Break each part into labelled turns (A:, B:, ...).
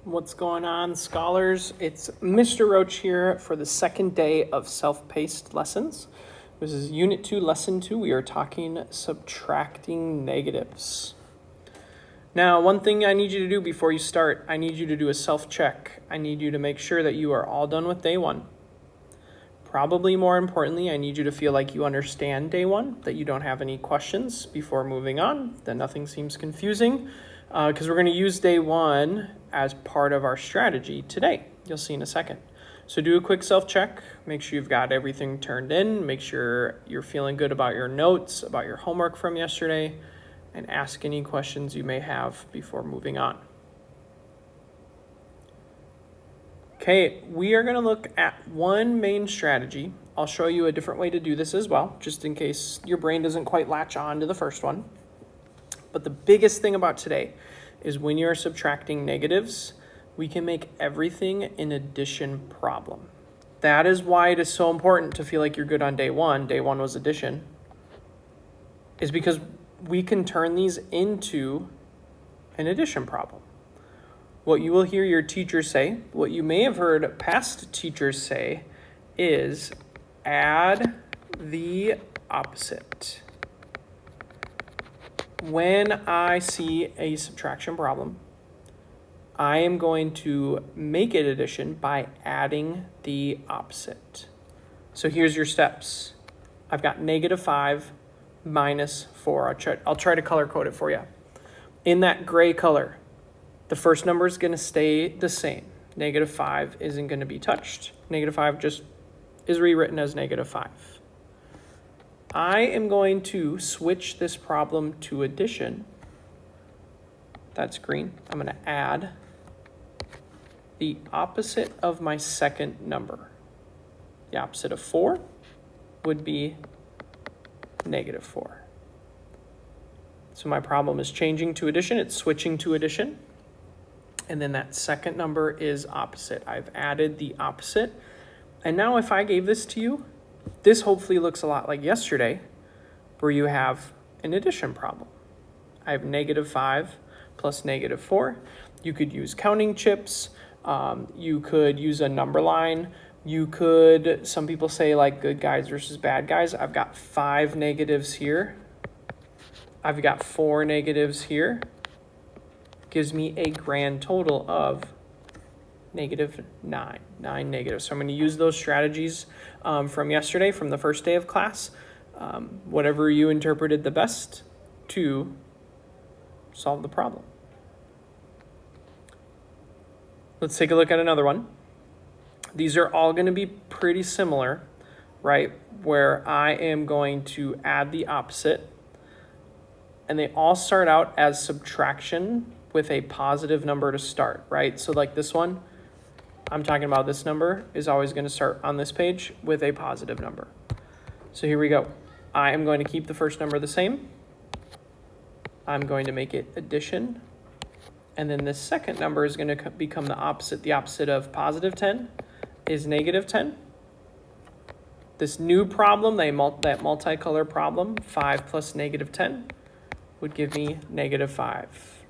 A: What's going on, scholars? It's Mr. Roach here for the second day of self-paced lessons. This is Unit 2, Lesson 2. We are talking subtracting negatives. Now, one thing I need you to do before you start, I need you to do a self-check. I need you to make sure that you are all done with day one. Probably more importantly, I need you to feel like you understand day one, that you don't have any questions before moving on, that nothing seems confusing, because we're going to use day one as part of our strategy today. You'll see in a second. So do a quick self-check. Make sure you've got everything turned in. Make sure you're feeling good about your notes, about your homework from yesterday, and ask any questions you may have before moving on. Okay, we are going to look at one main strategy. I'll show you a different way to do this as well, just in case your brain doesn't quite latch on to the first one. But the biggest thing about today is when you're subtracting negatives, we can make everything an addition problem. That is why it is so important to feel like you're good on day one. Day one was addition. Is because we can turn these into an addition problem. What you will hear your teacher say, what you may have heard past teachers say, is add the opposite. When I see a subtraction problem, I am going to make it addition by adding the opposite. So here's your steps. I've got -5 minus 4. I'll try to color code it for you. In that gray color, the first number is going to stay the same. -5 isn't going to be touched. -5 just is rewritten as -5. I am going to switch this problem to addition. That's green. I'm going to add the opposite of my second number. The opposite of 4 would be -4. So my problem is changing to addition. It's switching to addition. And then that second number is opposite. I've added the opposite. And now if I gave this to you, this hopefully looks a lot like yesterday, where you have an addition problem. I have -5 plus -4. You could use counting chips. You could use a number line. You could, some people say like good guys versus bad guys. I've got 5 negatives here. I've got 4 negatives here. Gives me a grand total of -9. 9 negatives. So I'm going to use those strategies from yesterday, from the first day of class, whatever you interpreted the best to solve the problem. Let's take a look at another one. These are all going to be pretty similar, right? Where I am going to add the opposite, and they all start out as subtraction with a positive number to start, right? So like this one, I'm talking about this number is always going to start on this page with a positive number. So here we go. I am going to keep the first number the same. I'm going to make it addition. And then this second number is going to become the opposite. The opposite of +10 is -10. This new problem, that multicolor problem, 5 plus -10, would give me -5.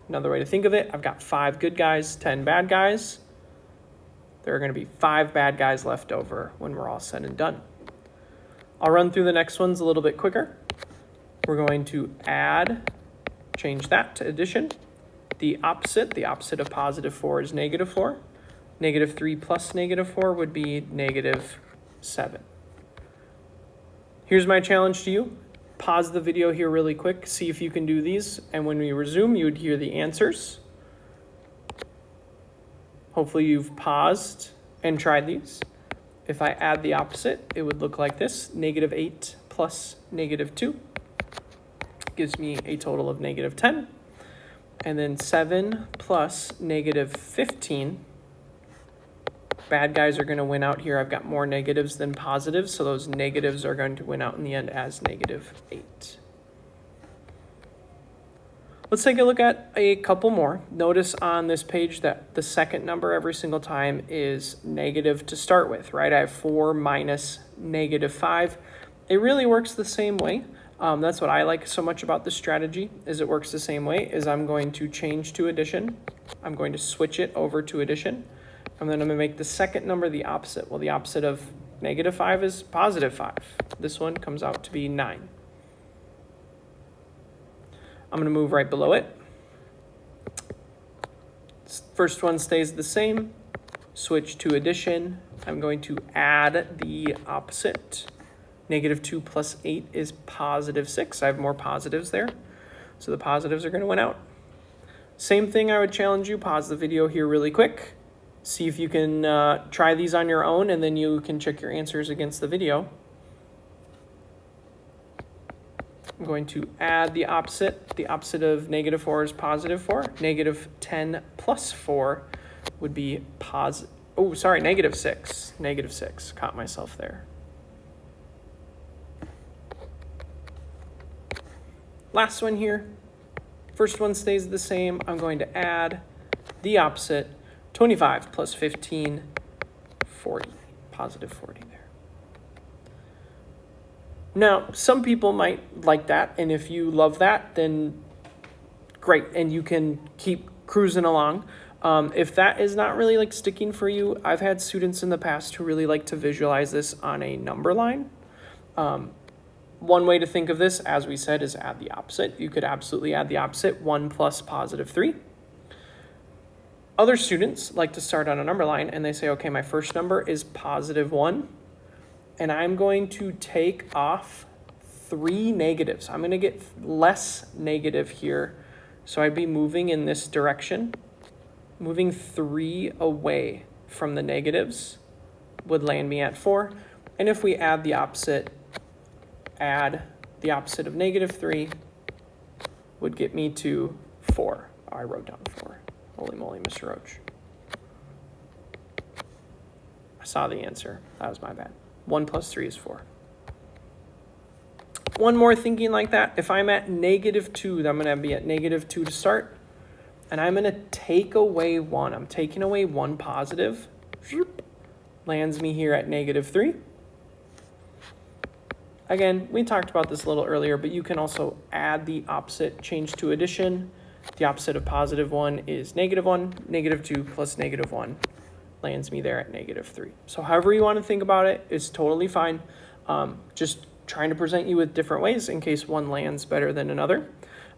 A: Another way to think of it, I've got 5 good guys, 10 bad guys. There are going to be 5 bad guys left over when we're all said and done. I'll run through the next ones a little bit quicker. We're going to change that to addition. The opposite of +4 is -4. -3 plus -4 would be -7. Here's my challenge to you. Pause the video here really quick, see if you can do these, and when we resume, you would hear the answers. Hopefully you've paused and tried these. If I add the opposite, it would look like this. -8 plus -2 gives me a total of -10. And then 7 plus -15. Bad guys are going to win out here. I've got more negatives than positives, so those negatives are going to win out in the end as -8. Let's take a look at a couple more. Notice on this page that the second number every single time is negative to start with, right? I have 4 minus -5. It really works the same way. That's what I like so much about this strategy, is it works the same way. Is I'm going to change to addition. I'm going to switch it over to addition. And then I'm going to make the second number the opposite. Well, the opposite of -5 is +5. This one comes out to be 9. I'm going to move right below it. First one stays the same. Switch to addition. I'm going to add the opposite. -2 plus 8 is +6. I have more positives there. So the positives are going to win out. Same thing, I would challenge you. Pause the video here really quick. See if you can try these on your own, and then you can check your answers against the video. I'm going to add the opposite. The opposite of -4 is +4. -10 plus 4 would be -6. -6. Caught myself there. Last one here. First one stays the same. I'm going to add the opposite. 25 plus 15, 40. +40 there. Now, some people might like that, and if you love that, then great, and you can keep cruising along. If that is not really like sticking for you, I've had students in the past who really like to visualize this on a number line. One way to think of this, as we said, is add the opposite. You could absolutely add the opposite, 1 plus +3. Other students like to start on a number line, and they say, okay, my first number is +1, and I'm going to take off 3 negatives. I'm going to get less negative here, so I'd be moving in this direction. Moving 3 away from the negatives would land me at 4, and if we add the opposite of -3 would get me to 4. Oh, I wrote down 4. Holy moly, Mr. Roach. I saw the answer. That was my bad. 1 plus 3 is 4. One more thinking like that. If I'm at -2, I'm going to be at -2 to start. And I'm going to take away 1. I'm taking away 1 positive. Lands me here at -3. Again, we talked about this a little earlier, but you can also add the opposite, change to addition. The opposite of +1 is -1. -2 plus -1 lands me there at -3. So however you want to think about it is totally fine. Just trying to present you with different ways in case one lands better than another.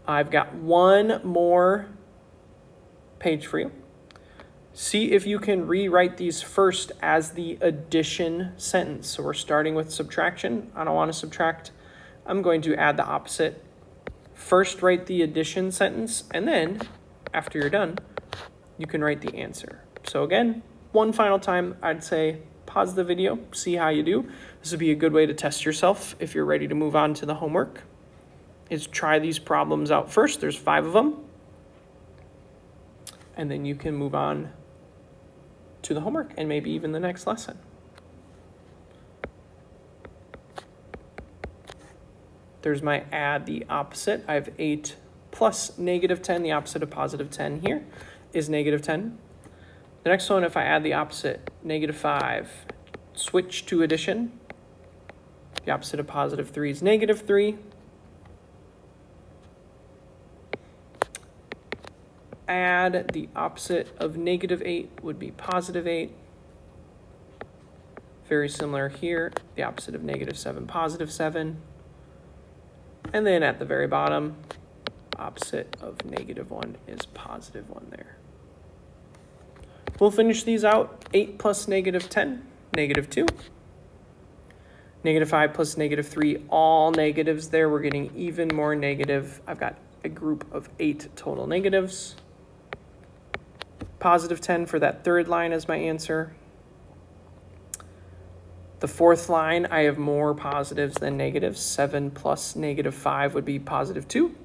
A: I've got one more page for you. See if you can rewrite these first as the addition sentence. So we're starting with subtraction. I don't want to subtract. I'm going to add the opposite. First, write the addition sentence, and then, after you're done, you can write the answer. So again, one final time, I'd say pause the video, see how you do. This would be a good way to test yourself if you're ready to move on to the homework. Is try these problems out first. There's 5 of them. And then you can move on to the homework and maybe even the next lesson. There's my add the opposite. I have 8 plus -10. The opposite of +10 here is -10. The next one, if I add the opposite, -5, switch to addition. The opposite of +3 is -3. Add the opposite of -8 would be +8. Very similar here. The opposite of -7, +7. And then at the very bottom, opposite of -1 is +1 there. We'll finish these out. 8 plus -10, -2. -5 plus -3, all negatives there. We're getting even more negative. I've got a group of 8 total negatives. +10 for that third line as my answer. The fourth line, I have more positives than negatives. 7 plus -5 would be +2.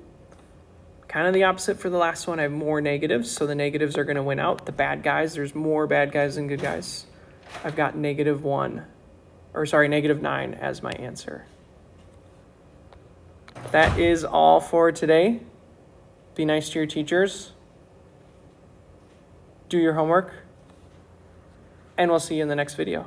A: Kind of the opposite for the last one. I have more negatives, so the negatives are going to win out. The bad guys, there's more bad guys than good guys. I've got -9 as my answer. That is all for today. Be nice to your teachers. Do your homework. And we'll see you in the next video.